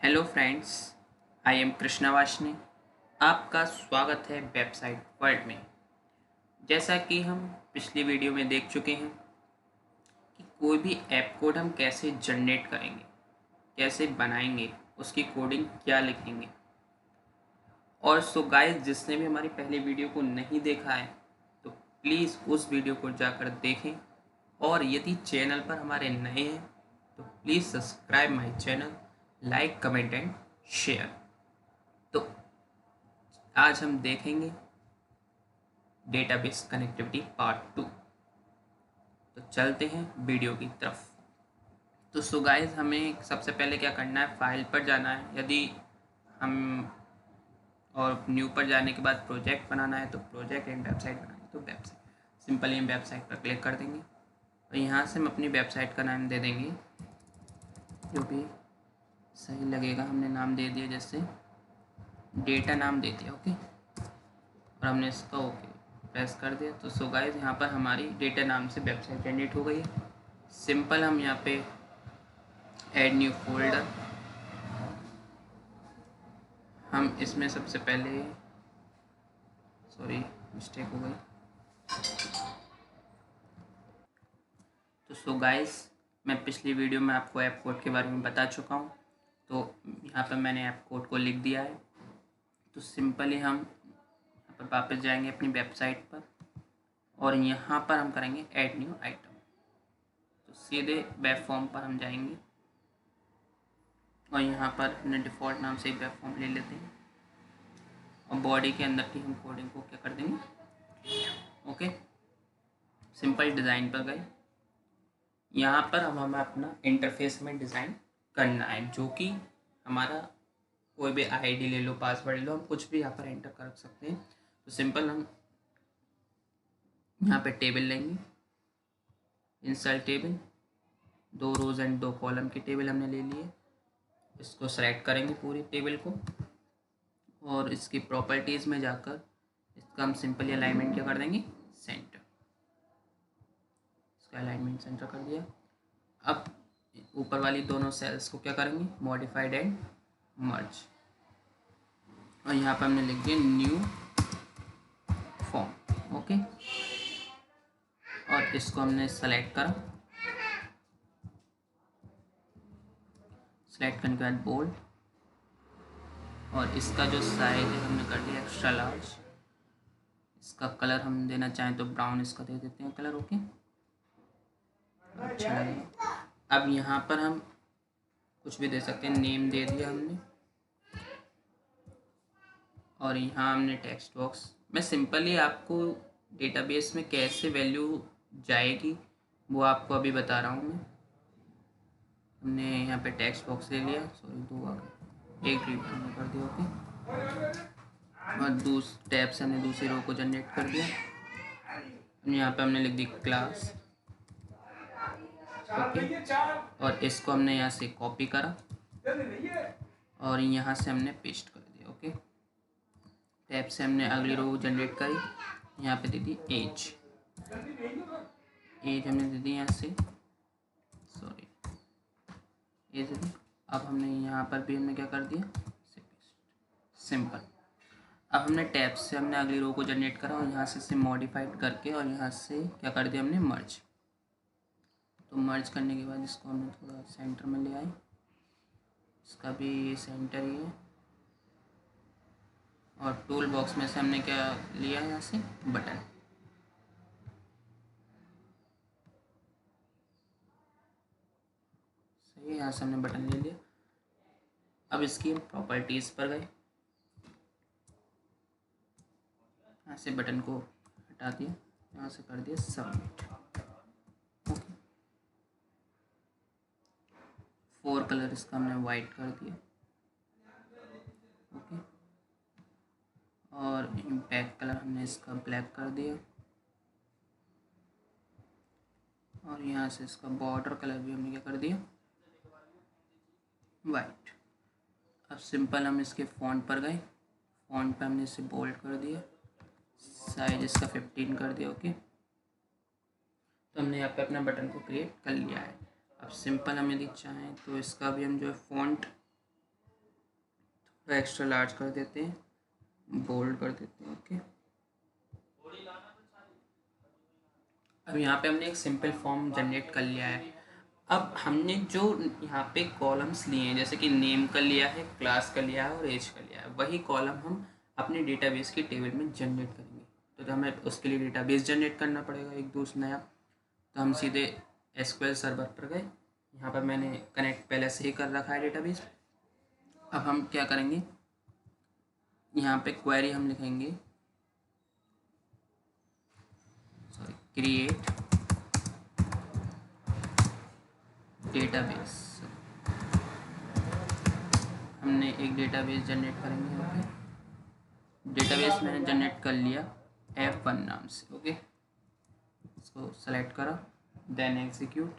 Hello friends, I am Krishna Varshney. आपका स्वागत है वेबसाइट वर्ल्ड में। जैसा कि हम पिछली वीडियो में देख चुके हैं कि कोई भी ऐप कोड हम कैसे जनरेट करेंगे, कैसे बनाएंगे, उसकी कोडिंग क्या लिखेंगे। और सो गाइस, जिसने भी हमारी पहले वीडियो को नहीं देखा है तो प्लीज़ उस वीडियो को जाकर देखें। और यदि चैनल पर हमारे नए हैं तो please subscribe my channel, like, comment and share. तो आज हम देखेंगे डेटाबेस कनेक्टिविटी पार्ट 2। तो चलते हैं वीडियो की तरफ। तो सो गाइस, हमें सबसे पहले क्या करना है, फाइल पर जाना है। यदि हम और न्यू पर जाने के बाद प्रोजेक्ट बनाना है तो प्रोजेक्ट एंड वेबसाइट बनाना है तो वेबसाइट। सिंपली हम वेबसाइट पर क्लिक कर देंगे और यहाँ से हम अपनी वेबसाइट का नाम दे देंगे जो भी सही लगेगा। हमने नाम दे दिया, जैसे डेटा नाम दे दिया, ओके। और हमने इसका ओके प्रेस कर दिया। तो सो गाइस, यहाँ पर हमारी डेटा नाम से वेबसाइट जनरेट हो गई है। सिंपल हम यहाँ पे ऐड न्यू फोल्डर, हम इसमें सबसे पहले, सॉरी मिस्टेक हो गई। तो सो गाइस, मैं पिछली वीडियो में आपको ऐप कोड के बारे में बता चुका हूँ। तो यहाँ पर मैंने ऐप कोड को लिख दिया है। तो सिंपली हम यहाँ पर वापस जाएंगे अपनी वेबसाइट पर और यहाँ पर हम करेंगे ऐड न्यू आइटम। तो सीधे वेब फॉर्म पर हम जाएंगे और यहाँ पर अपने डिफ़ॉल्ट नाम से एक वेब फॉर्म ले लेते हैं और बॉडी के अंदर की हम कोडिंग को क्या कर देंगे, ओके। सिंपल डिज़ाइन पर गए। यहाँ पर हम हमें अपना इंटरफेस में डिज़ाइन करना है, जो कि हमारा कोई भी आईडी ले लो, पासवर्ड ले लो, हम कुछ भी यहाँ पर एंटर कर सकते हैं। तो सिंपल हम यहाँ पे टेबल लेंगे, insert table, 2 rows and 2 column की टेबल हमने ले लिए। इसको सेलेक्ट करेंगे पूरी टेबल को और इसकी प्रॉपर्टीज़ में जाकर इसका हम सिंपली अलाइनमेंट क्या कर देंगे, सेंटर। इसका अलाइनमेंट सेंटर कर दिया। अब ऊपर वाली दोनों सेल्स को क्या करेंगे, मॉडिफाइड एंड मर्ज। और यहाँ पर हमने लिख दिया न्यू फॉर्म, ओके। और इसको हमने सेलेक्ट करा, सेलेक्ट करने के बाद बोल्ड, और इसका जो साइज है हमने कर दिया एक्स्ट्रा लार्ज। इसका कलर हम देना चाहें तो ब्राउन इसका दे देते हैं कलर, ओके, अच्छा लगेगा। अब यहाँ पर हम कुछ भी दे सकते हैं, नेम दे दिया हमने। और यहाँ हमने टेक्स्ट बॉक्स, मैं सिंपली आपको डेटाबेस में कैसे वैल्यू जाएगी वो आपको अभी बता रहा हूँ मैं। हमने यहाँ पे टेक्स्ट बॉक्स ले लिया, सॉरी 2 आ गए, एक डिलीट हमने कर दिया, ओके। और टैब से हमने दूसरी रो को जनरेट कर दिया। यहाँ पे हमने लिख दी क्लास, ओके। और इसको हमने यहाँ से कॉपी करा और यहाँ से हमने पेस्ट कर दिया, ओके। टैब से हमने अगली रो जनरेट करी, यहाँ पे दे दी एज, एज हमने दे दी यहाँ से, सॉरी एज दे दी। अब हमने यहाँ पर भी हमने क्या कर दिया, सिंपल। अब हमने टैब से हमने अगली रो को जनरेट करा और यहाँ से इसे मॉडिफाइड करके और यहाँ से क्या कर दिया हमने, मर्ज। तो मर्ज करने के बाद इसको हमने थोड़ा सेंटर में ले आए, इसका भी सेंटर ही है। और टूल बॉक्स में से हमने क्या लिया, यहाँ से बटन, सही है, यहाँ से हमने बटन ले लिया। अब इसकी हम प्रॉपर्टीज़ पर गए, यहाँ से बटन को हटा दिया, यहाँ से कर दिया सबमिट, ओके। 4 कलर इसका हमने वाइट कर दिया, ओके। और इम्पैक्ट कलर हमने इसका ब्लैक कर दिया और यहाँ से इसका बॉर्डर कलर भी हमने क्या कर दिया, वाइट। अब सिंपल हम इसके फ़ॉन्ट पर गए, फ़ॉन्ट पे हमने इसे बोल्ड कर दिया, साइज इसका 15 कर दिया, ओके। तो हमने यहाँ पे अपना बटन को क्रिएट कर लिया है। अब सिंपल हम यदि चाहें तो इसका भी हम जो है फ़ॉन्ट थोड़ा एक्स्ट्रा लार्ज कर देते हैं, बोल्ड कर देते हैं। ओके, अब यहाँ पे हमने एक सिंपल फॉर्म जनरेट कर लिया है। अब हमने जो यहाँ पे कॉलम्स लिए हैं, जैसे कि नेम का लिया है, क्लास का लिया है और एज का लिया है, वही कॉलम हम अपने डेटाबेस की टेबल में जनरेट करेंगे। तो हमें उसके लिए डेटाबेस जनरेट करना पड़ेगा एक दूसरा नया। तो हम सीधे एसक्यूएल सर्वर पर गए। यहाँ पर मैंने कनेक्ट पहले से ही कर रखा है डेटाबेस। अब हम क्या करेंगे, यहाँ पे क्वेरी हम लिखेंगे, सॉरी, क्रिएट डेटाबेस। हमने एक डेटाबेस जनरेट करेंगे। ओके, डेटाबेस मैंने जनरेट कर लिया F1 नाम से। ओके, इसको सेलेक्ट करा, देन एग्जीक्यूट।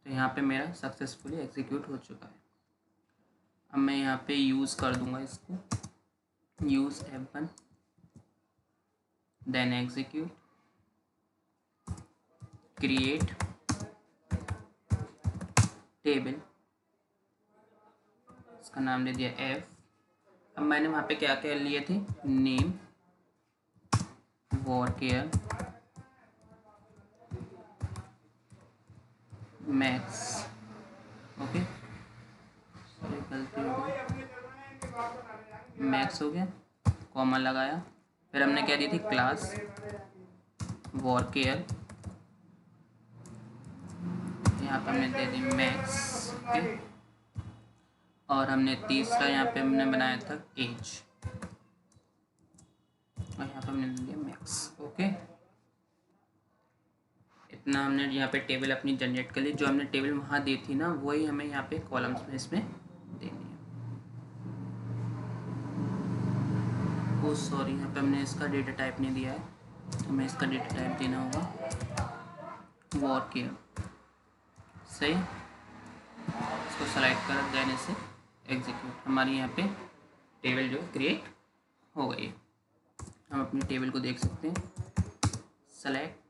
तो यहाँ पे मेरा सक्सेसफुली एग्जीक्यूट हो चुका है। अब मैं यहाँ पे यूज़ कर दूंगा इसको, use F1, then execute, create table, इसका नाम दे दिया F। अब मैंने वहाँ पे क्या क्या लिए थे, नेम, वॉरकेयर, मैक्स। ओके, गलती हो गई, मैक्स हो गया, कॉमा लगाया। फिर हमने क्या दी थी, क्लास, वॉरकेयर, यहाँ पे हमने दे दी मैक्स। ओके, और हमने तीसरा यहाँ पे हमने बनाया था एज, और यहाँ पे हमने दे दिया मैक्स। ओके, इतना हमने यहाँ पे टेबल अपनी जनरेट कर ली। जो हमने टेबल वहाँ दी थी ना, वही हमें यहाँ पे कॉलम्स में इसमें देनी है। ओ सॉरी, यहाँ पे हमने इसका डेटा टाइप नहीं दिया है, तो हमें इसका डेटा टाइप देना होगा वॉरकेयर। सही, इसको सेलेक्ट कर, देन इसे एग्जीक्यूट। हमारी यहाँ पे टेबल जो क्रिएट हो गई है। हम अपनी टेबल को देख सकते हैं, सेलेक्ट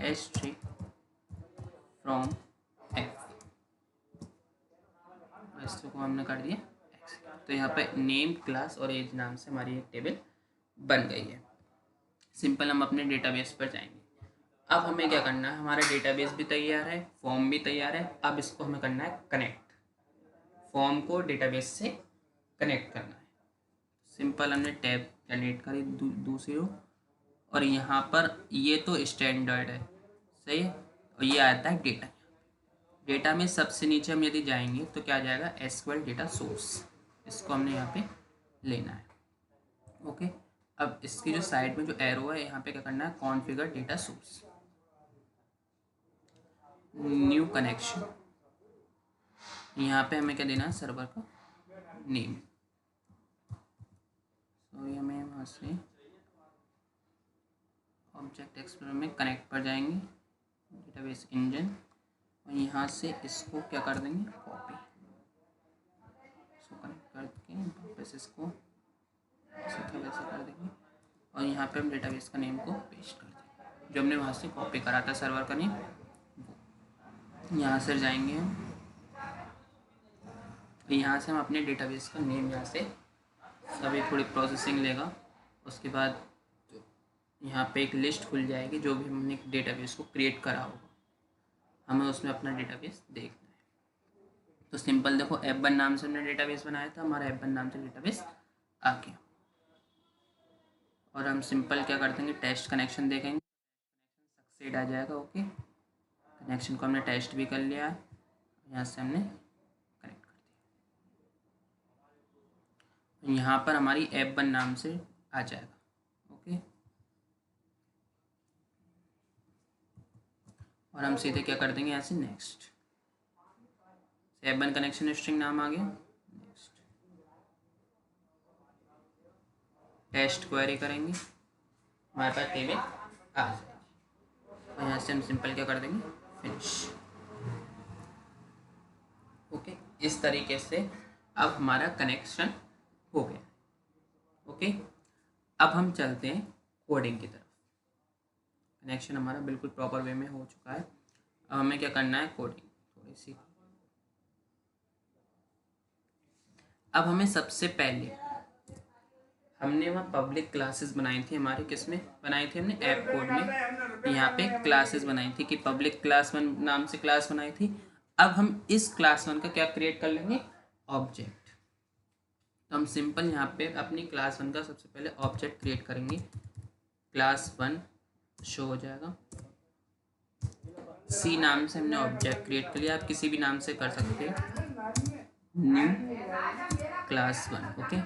S3 फ्रॉम F, इसको हमने कर दिया। तो यहाँ पे नेम, क्लास और एज नाम से हमारी एक टेबल बन गई है। सिंपल, हम अपने डेटाबेस पर जाएंगे। अब हमें क्या करना है, हमारा डेटाबेस भी तैयार है, फॉर्म भी तैयार है। अब इसको हमें करना है कनेक्ट, फॉर्म को डेटाबेस से कनेक्ट करना है। सिंपल, हमने टैब जनरेट करी दूसरी रो, और यहाँ पर ये तो स्टैंडर्ड है, सही है, और ये आता है डेटा। डेटा में सबसे नीचे हम यदि जाएंगे तो क्या आ जाएगा, एसक्यूएल डेटा सोर्स, इसको हमने यहाँ पे लेना है। ओके, अब इसकी जो साइड में जो एरो है, यहाँ पे क्या करना है, configure data source, new connection. यहाँ पे हमें क्या देना है, सर्वर का नेम। सॉरी, हमें वहाँ से ऑब्जेक्ट एक्सप्लोरर में कनेक्ट पर जाएंगे, डेटाबेस इंजन, और यहाँ से इसको क्या कर देंगे, कॉपी, इसको कनेक्ट करके वापस इसको ऐसे था वैसे कर देंगे, और यहाँ पे हम डेटाबेस का नेम को पेस्ट कर देंगे, जो हमने वहाँ से कॉपी करा था सर्वर का नेम। यहाँ से जाएंगे हम, यहाँ से हम अपने डेटाबेस का नेम, यहाँ से सभी थोड़ी प्रोसेसिंग लेगा। उसके बाद यहाँ पे एक लिस्ट खुल जाएगी, जो भी हमने डेटाबेस को क्रिएट करा होगा, हमें उसमें अपना डेटाबेस देखना है। तो सिंपल देखो, F1 नाम से हमने डेटाबेस बनाया था, हमारा F1 नाम से डेटाबेस आ गया। और हम सिंपल क्या कर देंगे, टेस्ट कनेक्शन देखेंगे, सक्सेड आ जाएगा। ओके, कनेक्शन को हमने टेस्ट भी कर लिया है, यहाँ से हमने कनेक्ट कर दिया, यहाँ पर हमारी F1 नाम से आ जाएगा। ओके, और हम सीधे क्या कर देंगे, यहाँ से नेक्स्ट, F1 कनेक्शन स्ट्रिंग नाम आ गया, नेक्स्ट, टेस्ट क्वेरी करेंगे, हमारे पास टेबल आ जाएगी। और यहाँ से हम सिंपल क्या कर देंगे, फिनिश। ओके, इस तरीके से अब हमारा कनेक्शन हो गया। ओके, अब हम चलते हैं कोडिंग की तरफ। कनेक्शन हमारा बिल्कुल प्रॉपर वे में हो चुका है। अब हमें क्या करना है, कोडिंग थोड़ी सी, अब हमें सबसे पहले हमने वहाँ पब्लिक क्लासेस बनाई थी, हमारे किस में बनाई थी हमने, ऐप कोड में। यहाँ पे क्लासेस बनाई थी कि पब्लिक क्लास 1 नाम से क्लास बनाई थी। अब हम इस क्लास 1 का क्या क्रिएट कर लेंगे, ऑब्जेक्ट। तो हम सिंपल यहाँ पे अपनी क्लास 1 का सबसे पहले ऑब्जेक्ट क्रिएट करेंगे। क्लास 1 शो हो जाएगा, सी नाम से हमने ऑब्जेक्ट क्रिएट कर लिया। आप किसी भी नाम से कर सकते हैं, न्यू क्लास 1, ओके।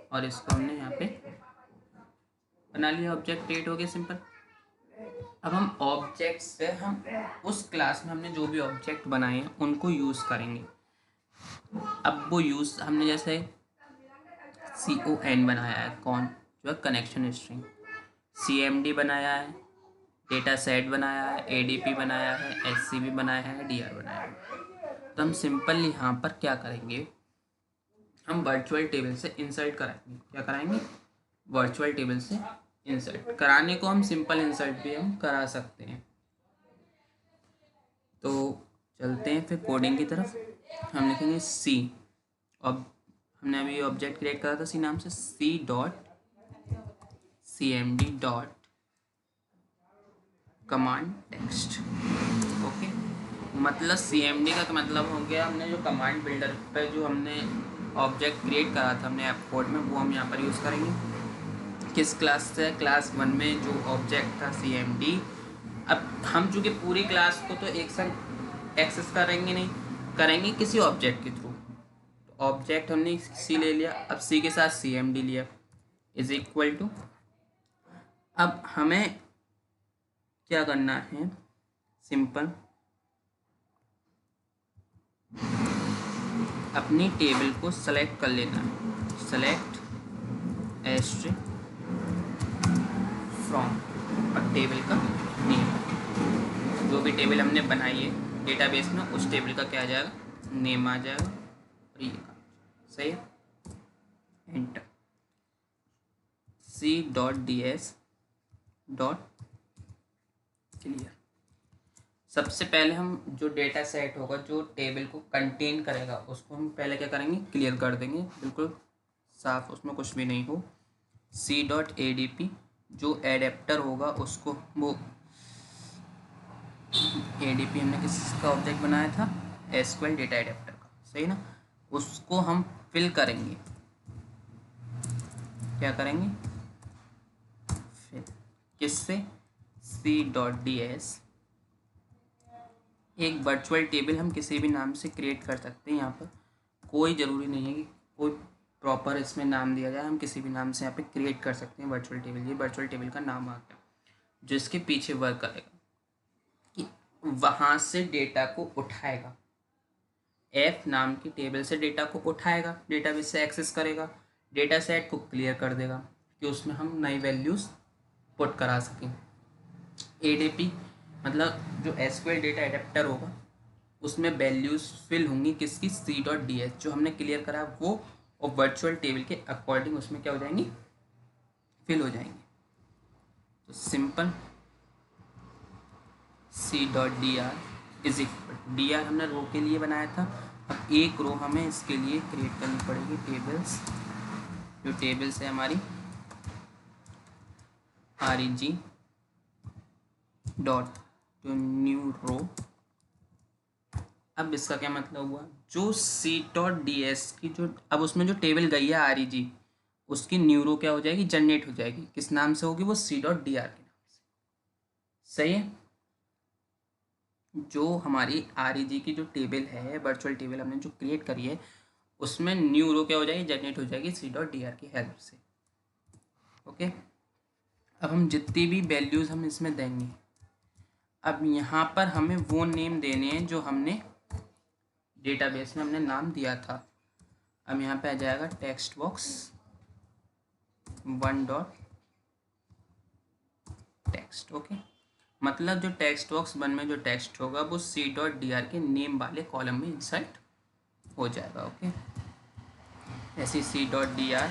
और इसको हमने यहाँ पे बना लिया, ऑब्जेक्ट क्रिएट हो गया, सिंपल। अब हम ऑब्जेक्ट से हम उस क्लास में हमने जो भी ऑब्जेक्ट बनाए हैं उनको यूज़ करेंगे। अब वो यूज़ हमने जैसे CON बनाया है, कौन जो है कनेक्शन स्ट्रिंग, CMD बनाया है, डेटा सेट बनाया है, ADP बनाया है, SCB बनाया है, DR बनाया है। तो हम सिंपल यहाँ पर क्या करेंगे, हम वर्चुअल टेबल से इंसर्ट कराएंगे। क्या कराएंगे, वर्चुअल टेबल से इंसर्ट कराने को हम सिंपल इंसर्ट भी हम करा सकते हैं। तो चलते हैं फिर कोडिंग की तरफ। हम लिखेंगे C, अब हमने अभी ऑब्जेक्ट क्रिएट करा था C नाम से, C.cmd dot command text, okay. मतलब CMD का मतलब हो गया हमने जो कमांड बिल्डर पे जो हमने ऑब्जेक्ट क्रिएट करा था हमने ऐप कोड में, वो हम यहाँ पर यूज़ करेंगे। किस क्लास से, क्लास 1 में जो ऑब्जेक्ट था CMD। अब हम चूँकि पूरी क्लास को तो एक साथ एक्सेस करेंगे नहीं, करेंगे किसी ऑब्जेक्ट के थ्रू। तो ऑब्जेक्ट हमने C ले लिया, अब C के साथ CMD लिया, इज इक्वल टू, अब हमें क्या करना है, सिंपल अपनी टेबल को सेलेक्ट कर लेना है, सेलेक्ट एस्ट्रिक फ्रॉम, और टेबल का नेम, जो भी टेबल हमने बनाई है डेटाबेस में उस टेबल का क्या आ जाएगा, नेम आ जाएगा, और ये सही है। Enter, C.ds dot clear. सबसे पहले हम जो डेटा सेट होगा जो टेबल को कंटेन करेगा उसको हम पहले क्या करेंगे, क्लियर कर देंगे, बिल्कुल साफ, उसमें कुछ भी नहीं हो। C.adp जो एडेप्टर होगा उसको, वो ADP हमने किसका ऑब्जेक्ट बनाया था, SQL डेटा एडेप्टर का, सही ना। उसको हम फिल करेंगे, क्या करेंगे, फिल किससे, C.ds। एक वर्चुअल टेबल हम किसी भी नाम से क्रिएट कर सकते हैं। यहाँ पर कोई ज़रूरी नहीं है कि कोई प्रॉपर इसमें नाम दिया जाए, हम किसी भी नाम से यहाँ पे क्रिएट कर सकते हैं वर्चुअल टेबल। ये वर्चुअल टेबल का नाम आ गया जो इसके पीछे वर्क करेगा कि वहाँ से डेटा को उठाएगा, F नाम की टेबल से डेटा को उठाएगा, डेटाबेस से एक्सेस करेगा, डेटा सेट को क्लियर कर देगा कि उसमें हम नई वैल्यूज़ पुट करा सकें। ADP मतलब जो SQL डेटा एडेप्टर होगा उसमें वैल्यूज़ फिल होंगी किसकी, C.ds जो हमने क्लियर करा वो, और वर्चुअल टेबल के अकॉर्डिंग उसमें क्या हो जाएंगी, फिल हो जाएंगी। तो simple C.dr is equal, DR हमने रो के लिए बनाया था, अब एक रो हमें इसके लिए क्रिएट करनी पड़ेगी, टेबल्स, जो टेबल्स है हमारी REG dot to new row. अब इसका क्या मतलब हुआ, जो C.ds की जो अब उसमें जो टेबल गई है REG उसकी न्यू रो क्या हो जाएगी, जनरेट हो जाएगी, किस नाम से होगी, वो C.dr के नाम से, सही है। जो हमारी REG की जो टेबल है, वर्चुअल टेबल हमने जो क्रिएट करी है उसमें न्यू रो क्या हो जाएगी, जनरेट हो जाएगी C.dr की हेल्प से, ओके। अब हम जितनी भी वैल्यूज़ हम इसमें देंगे, अब यहाँ पर हमें वो नेम देने हैं जो हमने डेटाबेस में हमने नाम दिया था। अब यहाँ पे आ जाएगा text box 1 dot text, okay. मतलब जो टेक्स्ट बॉक्स 1 में जो टेक्स्ट होगा वो C.dr के नेम वाले कॉलम में इंसर्ट हो जाएगा, ओके। ऐसे C.dr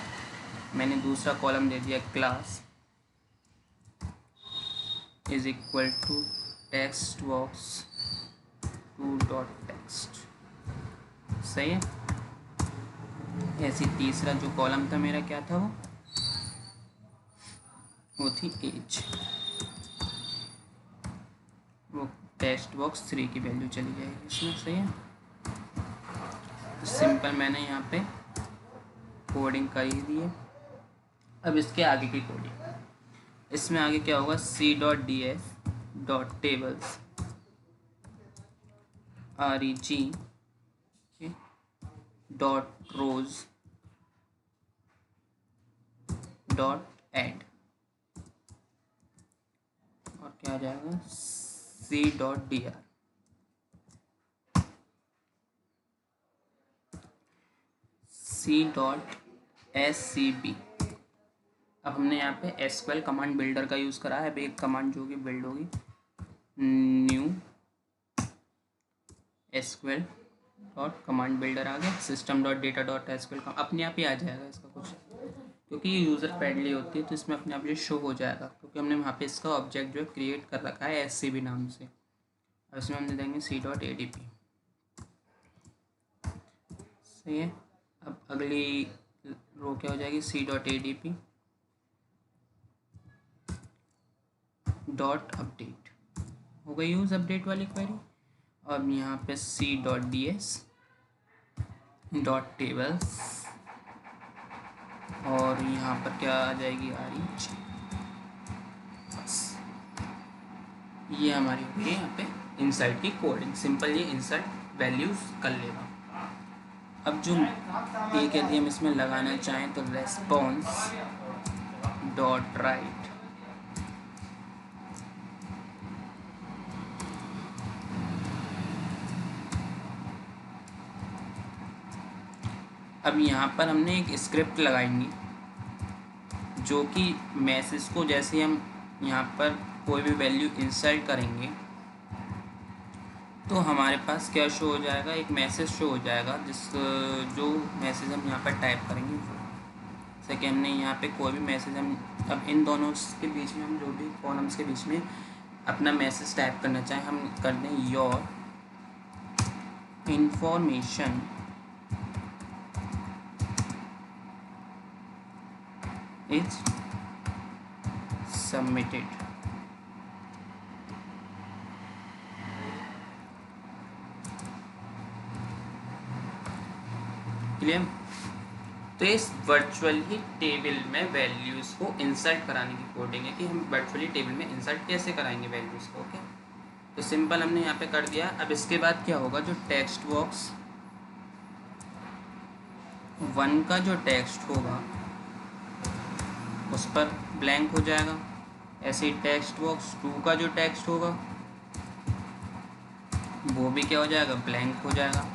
मैंने दूसरा कॉलम दे दिया, class is equal to text box 2 dot text, सही है। ऐसे तीसरा जो कॉलम था मेरा क्या था, वो थी एज। वो टेक्स्ट बॉक्स 3 की वैल्यू चली जाएगी इसमें, सही है। तो सिंपल मैंने यहाँ पे कोडिंग कर ही दी है। अब इसके आगे की कोडिंग, इसमें आगे क्या होगा, c.ds.tables reg .rows .add, और क्या आ जाएगा c.dr c.scb। अब हमने यहाँ पे SQL कमांड बिल्डर का यूज़ करा है। अब एक कमांड जो कि बिल्ड होगी, new SQL dot command builder आ गया, system dot data dot SQL का अपने आप ही आ जाएगा इसका कुछ, क्योंकि ये यूज़र फ्रेंडली होती है तो इसमें अपने आप ये शो हो जाएगा, क्योंकि हमने वहाँ पे इसका ऑब्जेक्ट जो है क्रिएट कर रखा है SCB नाम से। और इसमें हम दे देंगे c.adp, सही है। अब अगली रो क्या हो जाएगी, c.adp डॉट अपडेट, हो गई यूज़ अपडेट वाली क्वेरी। अब यहाँ पे c.ds.tables, और यहाँ पर क्या आ जाएगी reg, बस ये हमारी हो गई यहाँ पे इंसर्ट की कोडिंग। सिंपल ये इंसर्ट वैल्यूज कर लेगा। अब जो एक यदि हम इसमें लगाना चाहें तो रेस्पॉन्स डॉट राइट, अब यहाँ पर हमने एक स्क्रिप्ट लगाएंगे जो कि मैसेज को, जैसे हम यहाँ पर कोई भी वैल्यू इंसर्ट करेंगे तो हमारे पास क्या शो हो जाएगा, एक मैसेज शो हो जाएगा, जो मैसेज हम यहाँ पर टाइप करेंगे, जैसे कि हमने यहाँ पे कोई भी मैसेज हम, अब इन दोनों के बीच में हम जो भी कॉलम्स के बीच में अपना मैसेज टाइप करना चाहें, हम कर दें your information is submitted. Clear. तो इस वर्चुअली टेबल में वैल्यूज़ को इंसर्ट कराने की कोडिंग है कि हम वर्चुअली टेबल में इंसर्ट कैसे कराएंगे वैल्यूज़ को। ओके, तो सिंपल हमने यहाँ पे कर दिया। अब इसके बाद क्या होगा, जो टेक्स्ट बॉक्स 1 का जो टेक्स्ट होगा उस पर ब्लैंक हो जाएगा, ऐसे ही टेक्स्ट बॉक्स 2 का जो टेक्स्ट होगा वो भी क्या हो जाएगा, ब्लैंक हो जाएगा,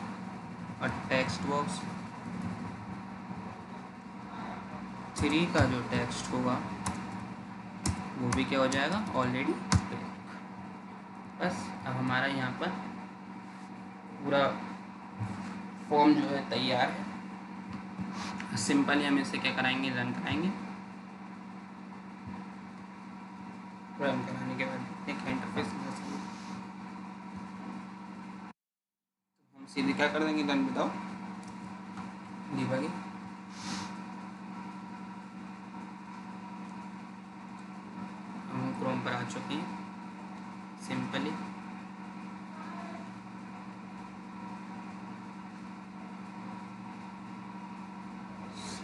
और टेक्स्ट बॉक्स 3 का जो टेक्स्ट होगा वो भी क्या हो जाएगा, ऑलरेडी ब्लैंक। बस अब हमारा यहाँ पर पूरा फॉर्म जो है तैयार है। सिंपली हम इसे क्या कराएंगे, रन कराएंगे। रन कराने के बाद एक इंटरफेस हम सीधे क्या कर देंगे, रन बताओ डिबगिंग। हम क्रोम पर आ चुके हैं। सिंपली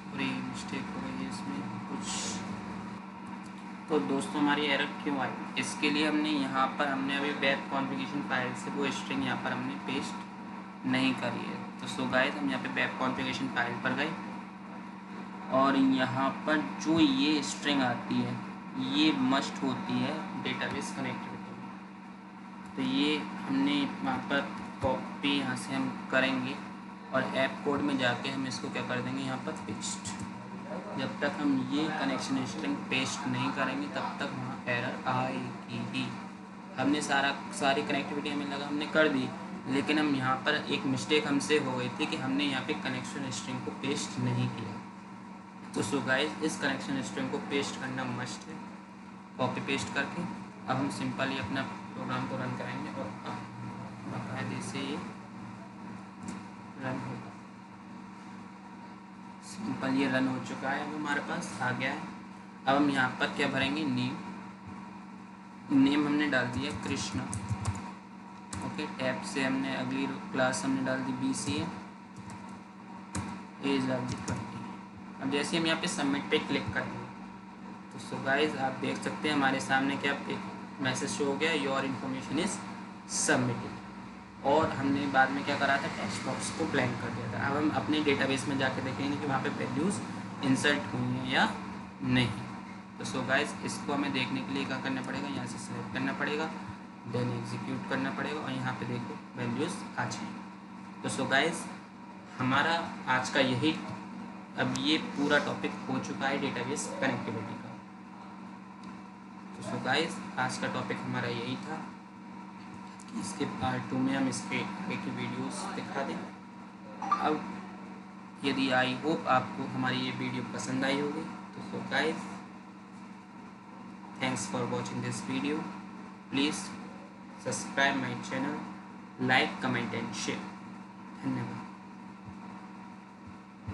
पूरी मिस्टेक हो गई है इसमें कुछ। तो दोस्तों हमारी एरर क्यों आई, इसके लिए हमने यहाँ पर अभी वेब कॉन्फ़िगरेशन फाइल से वो स्ट्रिंग यहाँ पर हमने पेस्ट नहीं करी है। तो सो गाइस हम यहाँ पे वेब कॉन्फ़िगरेशन फाइल पर गए और यहाँ पर जो ये स्ट्रिंग आती है ये मस्ट होती है डेटाबेस कनेक्टिविटी में। तो ये हमने वहाँ पर कॉपी यहाँ से हम करेंगे और ऐप कोड में जाके हम इसको क्या कर देंगे, यहाँ पर पेस्ट। जब तक हम ये कनेक्शन स्ट्रिंग पेस्ट नहीं करेंगे तब तक वहाँ एरर आएगी ही। हमने सारी कनेक्टिविटी हमें लगा हमने कर दी, लेकिन हम यहाँ पर एक मिस्टेक हमसे हो गई थी कि हमने यहाँ पे कनेक्शन स्ट्रिंग को पेस्ट नहीं किया। तो सो गाइस इस कनेक्शन स्ट्रिंग को पेस्ट करना मस्ट है, कॉपी पेस्ट करके। अब हम सिंपली अपना प्रोग्राम को रन कराएंगे और बाकायदे से ये रन होगा। सिंपल ये रन हो चुका है, अब हमारे पास आ गया है। अब हम यहाँ पर क्या भरेंगे, नेम हमने डाल दिया कृष्णा। ओके, टैब से हमने अगली क्लास हमने डाल दी BCA, एज ऑफ दी 20। अब जैसे हम यहाँ पे सबमिट पे क्लिक करेंगे तो सो गाइस आप देख सकते हैं हमारे सामने क्या मैसेज शो हो गया, योर इन्फॉर्मेशन इज सबमिटेड। और हमने बाद में क्या करा था, टेक्स्ट बॉक्स को ब्लैंक कर दिया था। अब हम अपने डेटाबेस में जाके देखेंगे कि वहाँ पे वैल्यूज़ इंसर्ट हुई हैं या नहीं। तो सो गाइस इसको हमें देखने के लिए क्या करना पड़ेगा, यहाँ से सिलेक्ट करना पड़ेगा, देन एग्जीक्यूट करना पड़ेगा और यहाँ पे देखो वैल्यूज़ आ जाएंगी। तो सो गाइस हमारा आज का यही, अब ये पूरा टॉपिक हो चुका है डेटाबेस कनेक्टिविटी का। तो सो गाइस आज का टॉपिक हमारा यही था कि इसके पार्ट 2 में हम इसके आगे की वीडियोस दिखा दें। अब यदि आई होप आपको हमारी ये वीडियो पसंद आई होगी, तो so guys thanks for watching this video. Please subscribe my channel, like, comment and share. धन्यवाद।